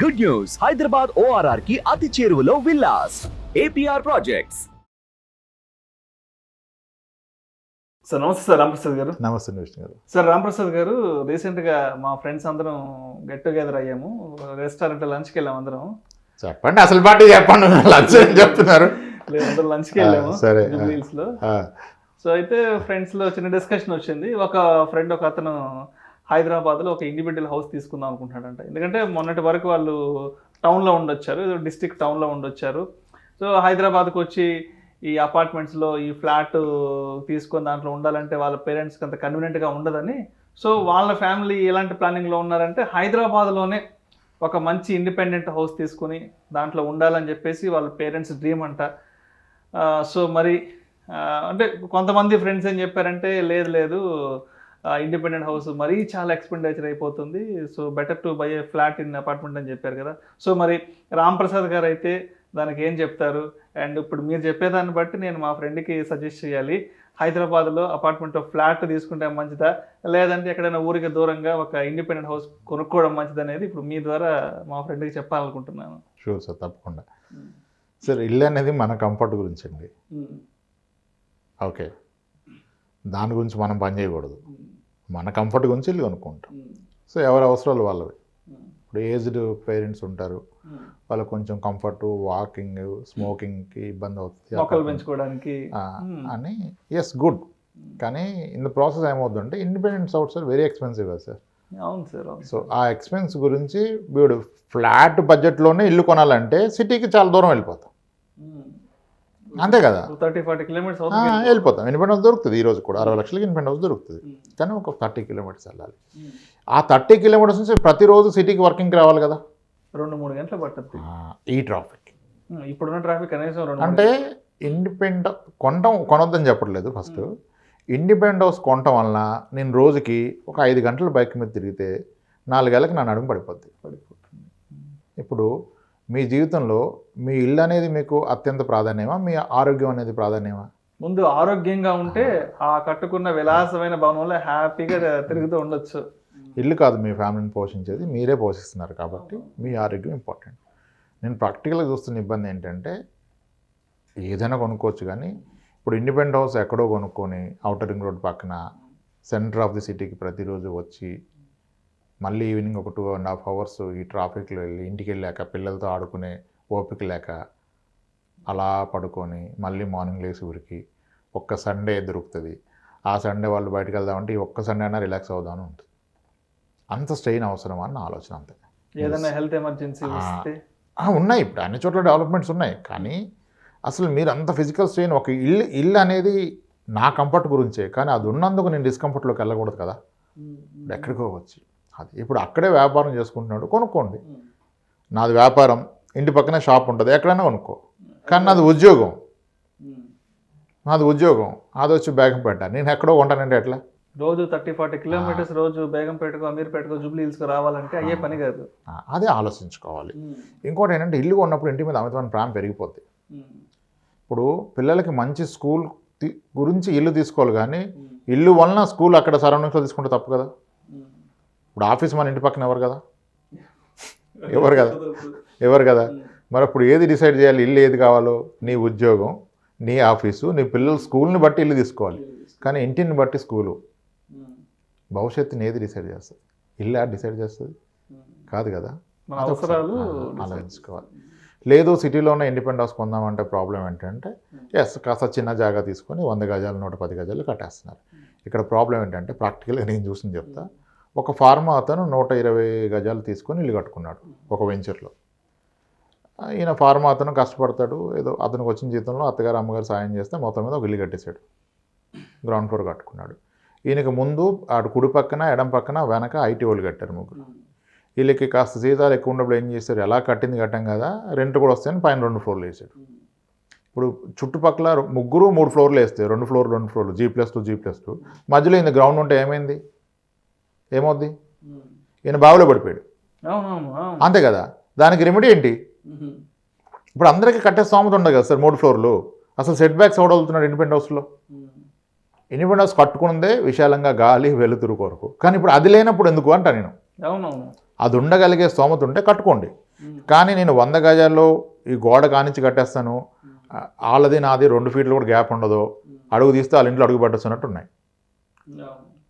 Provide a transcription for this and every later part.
Good news, Hyderabad ORR కి అతి చేరువలో విల్లాస్ APR ప్రాజెక్ట్స్. సార్ నమస్తే సార్ రాంప్రసాద్ గారు. నమస్తే విష్ణు గారు. సార్ రాంప్రసాద్ గారు, రీసెంట్గా మా ఫ్రెండ్స్ అందరం గెట్ టుగెదర్ అయ్యాము. రెస్టారెంట్ లంచ్కి వెళ్ళాము అందరం. చెప్పండి అసలు పార్టీ చెప్పండి. లంచ్ ఏం చెప్తున్నారు? లేదు, అందరం లంచ్కి వెళ్ళాము సరే. హిల్స్లో. సో అయితే ఫ్రెండ్స్లో చిన్న డిస్కషన్ వచ్చింది. ఒక ఫ్రెండ్ ఒక అతను హైదరాబాద్లో ఒక ఇండివిజువల్ హౌస్ తీసుకుందాం అనుకుంటున్నాడంట. ఎందుకంటే మొన్నటి వరకు వాళ్ళు టౌన్లో ఉండొచ్చారు, డిస్ట్రిక్ట్ టౌన్లో ఉండొచ్చారు. సో హైదరాబాద్కి వచ్చి ఈ అపార్ట్మెంట్స్లో ఈ ఫ్లాట్ తీసుకొని దాంట్లో ఉండాలంటే వాళ్ళ పేరెంట్స్కి అంత కన్వీనియంట్గా ఉండదని, సో వాళ్ళ ఫ్యామిలీ ఎలాంటి ప్లానింగ్లో ఉన్నారంటే హైదరాబాద్లోనే ఒక మంచి ఇండిపెండెంట్ హౌస్ తీసుకుని దాంట్లో ఉండాలని చెప్పేసి వాళ్ళ పేరెంట్స్ డ్రీమ్ అంట. సో మరి అంటే కొంతమంది ఫ్రెండ్స్ ఏం చెప్పారంటే లేదు లేదు, ఇండిపెండెంట్ హౌస్ మరీ చాలా ఎక్స్పెండిచర్ అయిపోతుంది, so better to buy A flat in apartment అని చెప్పారు కదా. సో మరి రాంప్రసాద్ గారు అయితే దానికి ఏం చెప్తారు? అండ్ ఇప్పుడు మీరు చెప్పేదాన్ని బట్టి నేను మా ఫ్రెండ్కి సజెస్ట్ చేయాలి, హైదరాబాద్లో అపార్ట్మెంట్ ఫ్లాట్ తీసుకుంటే మంచిదా, లేదంటే ఎక్కడైనా ఊరికి దూరంగా ఒక ఇండిపెండెంట్ హౌస్ కొనుక్కోవడం మంచిది అనేది ఇప్పుడు మీ ద్వారా మా ఫ్రెండ్కి చెప్పాలనుకుంటున్నాను. షూర్ సార్, తప్పకుండా. సార్, ఇల్లు అనేది మన కంఫర్ట్ గురించి అండి. ఓకే, దాని గురించి మనం పని చేయకూడదు. మన కంఫర్ట్ గురించి ఇల్లు కొనుక్కుంటాం. సో ఎవరి అవసరాలు వాళ్ళవి. ఇప్పుడు ఏజ్డ్ పేరెంట్స్ ఉంటారు, వాళ్ళకి కొంచెం కంఫర్ట్, వాకింగ్, స్మోకింగ్కి ఇబ్బంది అవుతుంది, మొక్కలు పెంచుకోవడానికి అని. Yes, good. కానీ ఇన్ ద ప్రాసెస్ ఏమవుతుందంటే independent house are very expensive కదా సార్. అవును సార్. సో ఆ ఎక్స్పెన్స్ గురించి వీడు ఫ్లాట్ బడ్జెట్లోనే ఇల్లు కొనాలంటే సిటీకి చాలా దూరం వెళ్ళిపోతాం, అంతే కదా. 30-40 కిలోమీటర్స్ వెళ్ళిపోతాం. ఇండిపెండెంట్ హౌస్ దొరుకుతుంది ఈరోజు కూడా, 60 లక్షలకి ఇండిపెండెంట్ హౌస్ దొరుకుతుంది. కానీ ఒక 30 కిలోమీటర్స్ వెళ్ళాలి. ఆ 30 కిలోమీటర్స్ నుంచి ప్రతిరోజు సిటీకి వర్కింగ్కి రావాలి కదా, 2-3 గంటలు పట్టుద్ది ఈ ట్రాఫిక్. ఇప్పుడున్న ట్రాఫిక్ కనీసం అంటే ఇండిపెండెంట్ కొనొద్దని చెప్పట్లేదు. ఫస్ట్ ఇండిపెండెంట్ హౌస్ కొనటం వలన నేను రోజుకి ఒక 5 గంటలు బైక్ మీద తిరిగితే 4 ఏళ్ళకి నా నడుము పడిపోతుంది. ఇప్పుడు మీ జీవితంలో మీ ఇల్లు అనేది మీకు అత్యంత ప్రాధాన్యమా, మీ ఆరోగ్యం అనేది ప్రాధాన్యమా? ముందు ఆరోగ్యంగా ఉంటే ఆ కట్టుకున్న విలాసమైన భవనంలో హ్యాపీగా తిరుగుతూ ఉండొచ్చు. ఇల్లు కాదు మీ ఫ్యామిలీని పోషించేది, మీరే పోషిస్తున్నారు కాబట్టి మీ ఆరోగ్యం ఇంపార్టెంట్. నేను ప్రాక్టికల్గా చూస్తున్న ఇబ్బంది ఏంటంటే ఏదైనా కొనుక్కోవచ్చు, కానీ ఇప్పుడు ఇండిపెండెంట్ హౌస్ ఎక్కడో కొనుక్కొని ఔటర్ రింగ్ రోడ్ పక్కన సెంటర్ ఆఫ్ ది సిటీకి ప్రతిరోజు వచ్చి మళ్ళీ ఈవినింగ్ ఒక 2.5 అవర్స్ ఈ ట్రాఫిక్లో వెళ్ళి ఇంటికి వెళ్ళాక పిల్లలతో ఆడుకునే ఓపిక లేక అలా పడుకొని మళ్ళీ మార్నింగ్ లేసి ఊరికి ఒక్క సండే దొరుకుతుంది. ఆ సండే వాళ్ళు బయటకు వెళ్దామంటే ఈ ఒక్క సండే అయినా రిలాక్స్ అవుదామని ఉంటుంది. అంత స్ట్రెయిన్ అవసరమా అని ఆలోచన, అంతే. ఏదైనా హెల్త్ ఎమర్జెన్సీ ఉన్నాయి, ఇప్పుడు అన్ని చోట్ల డెవలప్మెంట్స్ ఉన్నాయి, కానీ అసలు మీరు అంత ఫిజికల్ స్ట్రెయిన్, ఒక ఇల్లు అనేది నా కంఫర్ట్ గురించే, కానీ అది ఉన్నందుకు నేను డిస్కంఫర్ట్లోకి వెళ్ళకూడదు కదా. ఎక్కడికో వచ్చి అది ఇప్పుడు అక్కడే వ్యాపారం చేసుకుంటున్నాడు, కొనుక్కోండి. నాది వ్యాపారం, ఇంటి పక్కనే షాప్ ఉంటుంది, ఎక్కడైనా కొనుక్కో. కానీ నాది ఉద్యోగం, అది వచ్చి బేగంపేట, నేను ఎక్కడో కొంటానంటే ఎట్లా? రోజు 30-40 కిలోమీటర్స్ రోజు బేగంపేటకు, అమీర్పేటకు, జూబ్లీ హిల్స్కి రావాలంటే అయ్యే పని కాదు. అదే ఆలోచించుకోవాలి. ఇంకోటి ఏంటంటే ఇల్లు కొన్నప్పుడు ఇంటి మీద అమితమైన ప్రేమ పెరిగిపోద్ది. ఇప్పుడు పిల్లలకి మంచి స్కూల్ గురించి ఇల్లు తీసుకోవాలి, కానీ ఇల్లు వలన స్కూల్ అక్కడ సరౌండింగ్స్లో తీసుకుంటే తప్పు కదా. ఇప్పుడు ఆఫీస్ మన ఇంటి పక్కన ఎవరు కదా. మరి అప్పుడు ఏది డిసైడ్ చేయాలి? ఇల్లు ఏది కావాలో, నీ ఉద్యోగం, నీ ఆఫీసు, నీ పిల్లల స్కూల్ని బట్టి ఇల్లు తీసుకోవాలి, కానీ ఇంటిని బట్టి స్కూలు. భవిష్యత్తుని ఏది డిసైడ్ చేస్తుంది? ఇల్లు డిసైడ్ చేస్తుంది కాదు కదా. ఆలోచించుకోవాలి. లేదు సిటీలో ఉన్న ఇండిపెండెంట్ హౌస్ కొందామంటే ప్రాబ్లం ఏంటంటే కాస్త చిన్న జాగా తీసుకొని 100 గజాలు 110 గజాలు కట్టేస్తున్నారు. ఇక్కడ ప్రాబ్లం ఏంటంటే ప్రాక్టికల్గా నేను చూసింది చెప్తా. ఒక ఫార్మా అతను 120 గజాలు తీసుకొని ఇల్లు కట్టుకున్నాడు ఒక వెంచర్లో. ఈయన ఫార్మా అతను కష్టపడతాడు, ఏదో అతనికి వచ్చిన జీతంలో అత్తగారు అమ్మగారు సాయం చేస్తే మొత్తం మీద ఒక ఇల్లు కట్టేశాడు, గ్రౌండ్ ఫ్లోర్ కట్టుకున్నాడు. ఈయనకి ముందు అటు కుడి పక్కన ఎడం పక్కన వెనక ఐటీ వాళ్ళు కట్టారు ముగ్గురు. వీళ్ళకి కాస్త జీతాలు ఎక్కువ ఉన్నప్పుడు ఏం చేశారు, ఎలా కట్టింది కట్టాం కదా, రెంట్ కూడా వస్తాయని పైన 2 ఫ్లోర్లు వేసాడు. ఇప్పుడు చుట్టుపక్కల ముగ్గురు 3 ఫ్లోర్లు వేస్తే 2 ఫ్లోర్లు G+2 G+2 మధ్యలో ఈయన గ్రౌండ్ ఉంటే ఏమవుద్ది? ఈయన బావిలో పడిపోయాడు, అంతే కదా. దానికి రెమెడీ ఏంటి? ఇప్పుడు అందరికీ కట్టే స్తోమత ఉండదు కదా సార్ 3 ఫ్లోర్లు. అసలు సెట్ బ్యాక్స్ ఎవడవుతున్నాడు ఇండిపెండెంట్ హౌస్లో? ఇండిపెండెంట్ హౌస్ కట్టుకున్నదే విశాలంగా గాలి వెలుతురు కొరకు, కానీ ఇప్పుడు అది లేనప్పుడు ఎందుకు అంట నేను. అవునవును, అది ఉండగలిగే స్తోమత ఉంటే కట్టుకోండి. కానీ నేను 100 గజాల్లో ఈ గోడ కానించి కట్టేస్తాను, వాళ్ళది నాది 2 ఫీట్లు కూడా గ్యాప్ ఉండదు, అడుగు తీస్తే వాళ్ళ ఇంట్లో అడుగు పెట్టొస్తున్నట్టు ఉన్నాయి.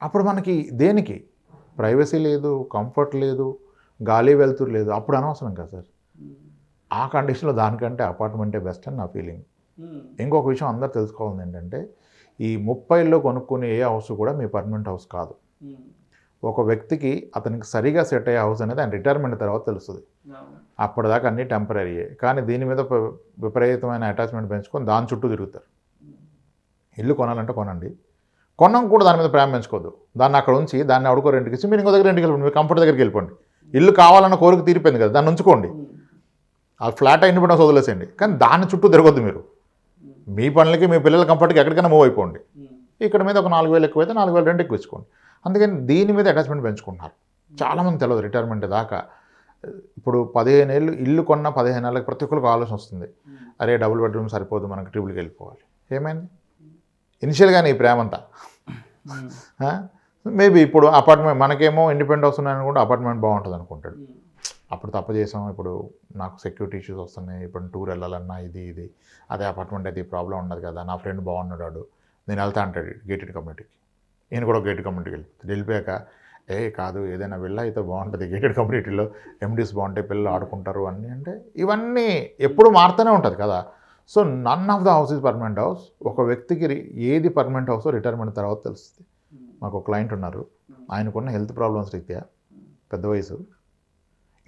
అప్పుడు మనకి దేనికి ప్రైవసీ లేదు, కంఫర్ట్ లేదు, గాలి వెలుతురు లేదు, అప్పుడు అనవసరం కదా సార్. ఆ కండిషన్లో దానికంటే అపార్ట్మెంటే బెస్ట్ అని నా ఫీలింగ్. ఇంకొక విషయం అందరు తెలుసుకోవాల్సింది ఏంటంటే, ఈ 30లో కొనుక్కునే ఏ హౌస్ కూడా మీ పర్మనెంట్ హౌస్ కాదు. ఒక వ్యక్తికి అతనికి సరిగా సెట్ అయ్యే హౌస్ అనేది ఆయన రిటైర్మెంట్ తర్వాత తెలుస్తుంది. అప్పటిదాకా అన్నీ టెంపరీయే. కానీ దీని మీద విపరీతమైన అటాచ్మెంట్ పెంచుకొని దాని చుట్టూ తిరుగుతారు. ఇల్లు కొనాలంటే కొనండి, కొన్నాం కూడా దాని మీద ప్రేమ పెంచుకోవద్దు. దాన్ని అక్కడ ఉంచి దాన్ని అడుకో రెంట్కి ఇచ్చి మీరు ఇంకో దగ్గర రెంట్కి వెళ్ళిపోండి, మీ కంఫర్ట్ దగ్గరికి వెళ్ళిపోండి. ఇల్లు కావాలన్న కోరిక తీరిపోయింది కదా, దాన్ని ఉంచుకోండి. ఆ ఫ్లాట్ అయిన పడిన వదిలేసేయండి, కానీ దాని చుట్టూ తిరగొద్దు. మీరు మీ పనులకి మీ పిల్లల కంఫర్ట్కి ఎక్కడికైనా మూవ్ అయిపోండి. ఇక్కడ మీద ఒక 4,000 ఎక్కువైతే 4,000 రెంట్ ఎక్కువ ఇచ్చుకోండి. అందుకని దీని మీద అటాచ్మెంట్ పెంచుకుంటున్నారు. చాలామంది తెలియదు రిటైర్మెంట్ దాకా. ఇప్పుడు 15 ఏళ్ళు ఇల్లు కొన్న 15 ఏళ్ళకి ప్రతి ఒక్కరికి ఆలోచన వస్తుంది, అరే డబుల్ బెడ్రూమ్ సరిపోదు, మనకి ట్రిపుల్కి వెళ్ళిపోవాలి. ఏమైంది ఇనిషియల్గానే ఈ ప్రేమంతా? మేబీ ఇప్పుడు అపార్ట్మెంట్ మనకేమో ఇండిపెండెంట్ హౌస్ ఉన్నాయని కూడా అపార్ట్మెంట్ బాగుంటుంది అనుకుంటాడు. అప్పుడు తప్పు చేసాం, ఇప్పుడు నాకు సెక్యూరిటీ ఇష్యూస్ వస్తున్నాయి, ఇప్పుడు టూర్ వెళ్ళాలన్నా ఇది అదే అపార్ట్మెంట్ అయితే ఈ ప్రాబ్లం ఉండదు కదా, నా ఫ్రెండ్ బాగున్నాడు నేను వెళ్తా అంటాడు గేటెడ్ కమ్యూనిటీకి. నేను కూడా గేటెడ్ కమ్యూనిటీకి వెళ్ళిపోయాక కాదు ఏదైనా వెళ్ళా అయితే బాగుంటుంది, గేటెడ్ కమ్యూనిటీలో ఎండీస్ బాగుంటాయి, పిల్లలు ఆడుకుంటారు అన్నీ. అంటే ఇవన్నీ ఎప్పుడు మారుతూనే ఉంటుంది కదా. So none of the house is permanent house. ఒక వ్యక్తికి ఏది పర్మనెంట్ హౌస్ రిటైర్మెంట్ తర్వాత తెలుస్తుంది. మాకు ఒక క్లయింట్ ఉన్నారు, ఆయనకున్న హెల్త్ ప్రాబ్లమ్స్ రీత్యా పెద్ద వయసు,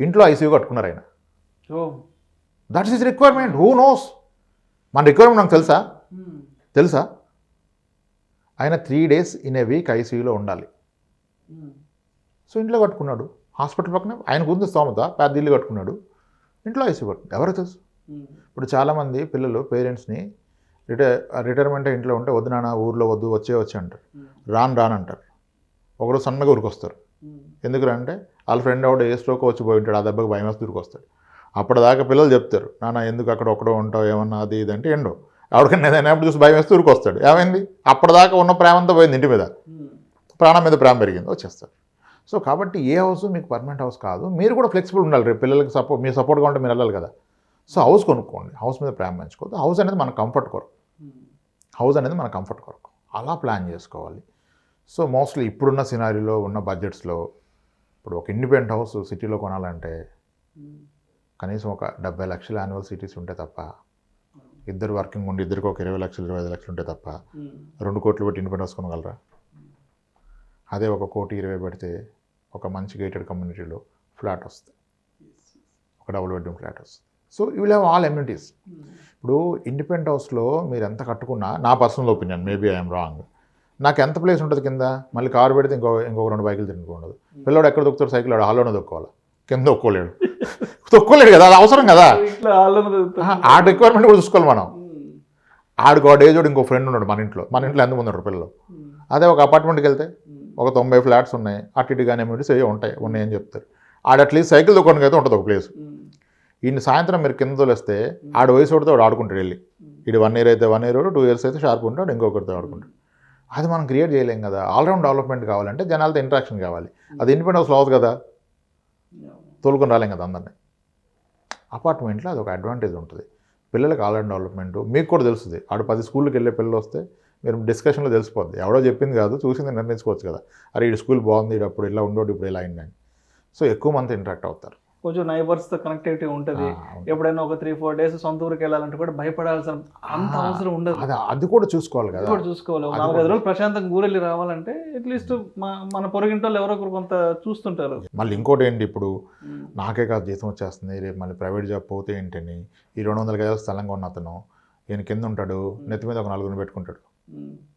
ఇంట్లో ఐసీయూ కట్టుకున్నారు ఆయన. That is requirement. Who knows మన రిక్వైర్మెంట్ నాకు తెలుసా? ఆయన 3 days ఇన్ ఏ వీక్ ఐసీయూలో ఉండాలి. సో ఇంట్లో కట్టుకున్నాడు, హాస్పిటల్ పక్కన ఆయనకు ఉంది స్తోమత, పెద్ద ఇల్లు కట్టుకున్నాడు, ఇంట్లో ఐసీయూ కట్టుకున్నాడు. ఎవరో తెలుసు. ఇప్పుడు చాలామంది పిల్లలు పేరెంట్స్ని రిటైర్మెంట్ ఇంట్లో ఉంటే వద్దు నాన్న ఊర్లో వద్దు వచ్చే అంటారు, రాను అంటారు. ఒకడు సన్నగా ఊరికొస్తారు. ఎందుకంటే వాళ్ళ ఫ్రెండ్ ఎవడో ఏ స్ట్రోక్ వచ్చి పోయి ఉంటాడు, ఆ దెబ్బకి భయం వేస్తే ఊరికొస్తాడు. అప్పటిదాకా పిల్లలు చెప్తారు, నాన్న ఎందుకు అక్కడ ఒకడో ఉంటావు ఏమన్నా అది ఇది అంటే ఎండో ఎవరికైనా ఏదైనా చూసి భయం వేస్తే ఊరికొస్తాడు. ఏమైంది? అప్పటిదాకా ఉన్న ప్రేమంతా పోయింది, ఇంటి మీద ప్రాణం మీద ప్రేమ పెరిగింది, వచ్చేస్తారు. సో కాబట్టి ఏ హౌస్ మీకు పర్మనెంట్ హౌస్ కాదు. మీరు కూడా ఫ్లెక్సిబుల్ ఉండాలి. రేపు పిల్లలకి మీ సపోర్ట్గా ఉంటే మీరు వెళ్ళాలి కదా. సో హౌస్ కొనుక్కోండి, హౌస్ మీద ప్రేమ పెంచుకోవద్దు. హౌస్ అనేది మన కంఫర్ట్ కొరకు అలా ప్లాన్ చేసుకోవాలి. సో మోస్ట్లీ ఇప్పుడున్న సినారీలో ఉన్న బడ్జెట్స్లో ఇప్పుడు ఒక ఇండిపెండెంట్ హౌస్ సిటీలో కొనాలంటే కనీసం ఒక 70 లక్షల యాన్యువల్ సిటీస్ ఉంటే తప్ప, ఇద్దరు వర్కింగ్ ఉండి ఇద్దరికి ఒక 20 లక్షలు 25 లక్షలు ఉంటే తప్ప 2 కోట్లు పెట్టి ఇండిపెండెంట్ హౌస్ కొనగలరా? అదే 1,20,00,000 పెడితే ఒక మంచి గేటెడ్ కమ్యూనిటీలో ఫ్లాట్ వస్తుంది, ఒక డబుల్ బెడ్రూమ్ ఫ్లాట్ వస్తుంది. So you will have all amenities. ఇప్పుడు ఇండిపెండెంట్ హౌస్లో మీరు ఎంత కట్టుకున్నా, నా personal opinion, maybe I'm wrong, నాకు ఎంత ప్లేస్ ఉంటుంది కింద, మళ్ళీ కారు పెడితే ఇంకొక 2 బైకులు తిరుగుతుండదు. పిల్లడు ఎక్కడ దొక్కుతాడు? సైకిల్ ఆడు హాల్లోనే దొక్కోవాలి, కింద తొక్కోలేడు కదా, అది అవసరం కదా. ఆ రిక్వైర్మెంట్ కూడా చూసుకోవాలి మనం. ఆడికి ఒక డేజోడు ఇంకో ఫ్రెండ్ ఉన్నాడు మన ఇంట్లో ఎంతమంది ఉన్నారు పిల్లలు. అదే ఒక అపార్ట్మెంట్కి వెళ్తే ఒక 90 ఫ్లాట్స్ ఉన్నాయి, అటు ఇటుగానే ఎమ్యూనిటీస్ ఏవో ఉన్నాయని చెప్తారు. ఆడు అట్లీస్ట్ సైకిల్ దొక్కడానికి అయితే ఉంటుంది ఒక ప్లేస్. ఈయన సాయంత్రం మీరు కింద తోలేస్తే ఆడు వయసు కొడితే వాడు ఆడుకుంటాడు వెళ్ళి. ఇది 1 year అయితే 1 year, 2 years అయితే షార్ప్ ఉంటాడు, ఇంకొకరితో ఆడుకుంటాడు. అది మనం క్రియేట్ చేయలేం కదా. ఆల్రౌండ్ డెవలప్మెంట్ కావాలంటే జనాలతో ఇంటరాక్షన్ కావాలి. అది ఇండిపెండెంట్ హౌస్లో అవ్వదు కదా, తోలుకొని రాలేం కదా అందరినీ. అపార్ట్మెంట్లో అది ఒక అడ్వాంటేజ్ ఉంటుంది. పిల్లలకి ఆల్రౌండ్ డెవలప్మెంట్ మీకు కూడా తెలుస్తుంది. ఆడు 10 స్కూల్కి వెళ్ళే పిల్లలు వస్తే మీరు డిస్కషన్లో తెలిసిపోద్ది, ఎవడో చెప్పింది కాదు, చూసింది నిర్ణయించుకోవచ్చు కదా. అరే ఈ స్కూల్ బాగుంది, అప్పుడు ఇలా ఉండోడు, ఇప్పుడు ఇలా అయిందని. సో ఎక్కువ మంది ఇంటరాక్ట్ అవుతారు. కొంచెం నైబర్స్తో కనెక్టివిటీ ఉంటుంది. ఎప్పుడైనా ఒక 3-4 days సొంత ఊరికి వెళ్ళాలంటే కూడా భయపడాల్సిన అంత అవసరం ఉండదు. అది కూడా చూసుకోవాలి కదా, చూసుకోవాలి. 4-5 రోజులు ప్రశాంతంగా ఊరెళ్ళి రావాలంటే అట్లీస్ట్ మన పొరుగింటోళ్ళు ఎవరో ఒకరు కొంత చూస్తుంటారు. మళ్ళీ ఇంకోటి ఏంటి, ఇప్పుడు నాకే కాదు జీతం వచ్చేస్తుంది, రేపు మళ్ళీ ప్రైవేట్ జాబ్ పోతే ఏంటని ఈ 200 గజాల స్థలంగా ఉన్న అతను ఈయన కింద ఉంటాడు, నెత్తి మీద ఒక 4 పెట్టుకుంటాడు.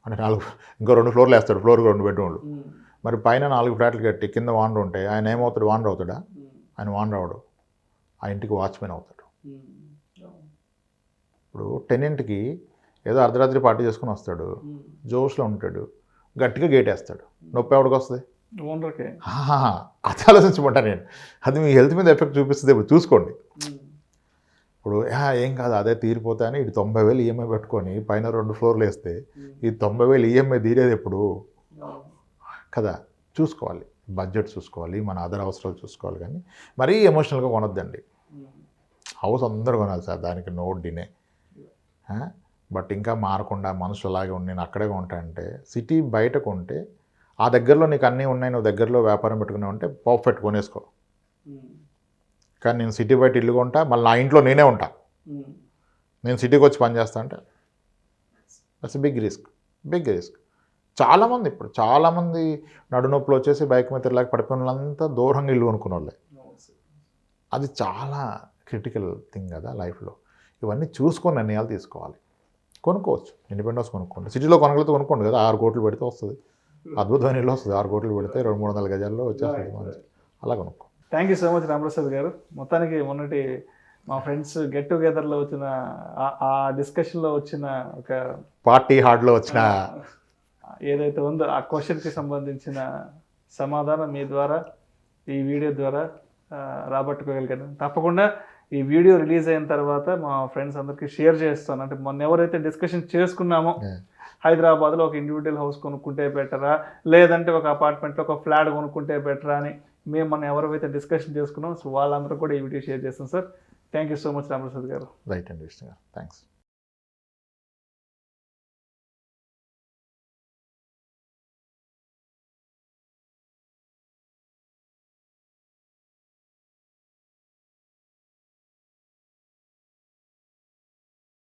అంటే 4 ఇంకో 2 ఫ్లోర్లు వేస్తాడు, ఫ్లోర్కి 2 బెడ్రూమ్లు. మరి పైన 4 ఫ్లాట్లు కట్టి కింద వానర్ ఉంటే ఆయన ఏమవుతాడు? వానర్ అవుతాడా? ఆయన వానర్ అవడు, ఆ ఇంటికి వాచ్మెన్ అవుతాడు. ఇప్పుడు టెనెంట్కి ఏదో అర్ధరాత్రి పార్టీ చేసుకుని వస్తాడు, జోష్లో ఉంటాడు, గట్టిగా గేట్ వేస్తాడు, నొప్పి ఎవడికి వస్తుంది? ఓనర్కే. అది ఆలోచించమంటా నేను. అది మీ హెల్త్ మీద ఎఫెక్ట్ చూపిస్తుంది, ఇప్పుడు చూసుకోండి. ఇప్పుడు ఏం కాదు అదే తీరిపోతాయని ఇటు 90,000 ఈఎంఐ పెట్టుకొని పైన 2 ఫ్లోర్లు వేస్తే ఈ 90,000 ఈఎంఐ తీరేది ఎప్పుడు కదా. చూసుకోవాలి, బడ్జెట్ చూసుకోవాలి, మన అదర్ అవసరాలు చూసుకోవాలి, కానీ మరీ ఎమోషనల్గా కొనొద్దండి. హౌస్ అందరూ కొనాలి సార్, దానికి నో డినే. బట్ ఇంకా మారకుండా మనుషులు అలాగే ఉండి నేను అక్కడే ఉంటానంటే, సిటీ బయట కొంటే ఆ దగ్గరలో నీకు అన్నీ ఉన్నాయి, నువ్వు దగ్గరలో వ్యాపారం పెట్టుకున్నావు అంటే పర్ఫెక్ట్ కొనేసుకో. కానీ నేను సిటీ బయట ఇల్లు కొంటా, మళ్ళీ నా ఇంట్లో నేనే ఉంటా, నేను సిటీకి వచ్చి పని చేస్తా అంటే దట్స్ బిగ్ రిస్క్. చాలామంది నడునొప్పులు వచ్చేసి బైక్ మీద తిరగలేక పడిపోయిన వాళ్ళంతా దూరంగా ఇల్లు కొనుక్కునే వాళ్ళే. అది చాలా క్రిటికల్ థింగ్ కదా లైఫ్లో. ఇవన్నీ చూసుకొని నిర్ణయాలు తీసుకోవాలి. కొనుక్కోవచ్చు, ఇండిపెండెంట్ హౌస్ కొనుక్కోండి. సిటీలో కొనగలిగితే కొనుక్కోండి కదా, 6 కోట్లు పెడితే వస్తుంది, అద్భుతమైన ఇల్లు వస్తుంది. 6 కోట్లు పెడితే 200-300 గజాల్లో వచ్చేస్తుంది మంచి. అలా కొనుక్కో. Thank you so much Ramprasad గారు. మొత్తానికి మొన్నటి మా ఫ్రెండ్స్ గెట్ టుగెదర్లో వచ్చిన ఆ డిస్కషన్లో వచ్చిన ఒక పార్టీ హార్డ్లో వచ్చిన ఏదైతే ఉందో ఆ క్వశ్చన్కి సంబంధించిన సమాధానం మీ ద్వారా ఈ వీడియో ద్వారా రాబట్టుకోగలిగాను. తప్పకుండా ఈ వీడియో రిలీజ్ అయిన తర్వాత మా ఫ్రెండ్స్ అందరికీ షేర్ చేస్తాను. అంటే మొన్న ఎవరైతే డిస్కషన్ చేసుకున్నామో హైదరాబాద్లో ఒక ఇండివిజువల్ హౌస్ కొనుక్కుంటే బెటరా, లేదంటే ఒక అపార్ట్మెంట్లో ఒక ఫ్లాట్ కొనుక్కుంటే బెటరా అని మేము మనం ఎవరైతే డిస్కషన్ చేసుకున్నాం, సో వాళ్ళందరూ కూడా ఈ వీడియో షేర్ చేస్తాం sir. Thank you so much Ramprasad గారు. రైట్ అండి, విష్ణు గారు, థ్యాంక్స్.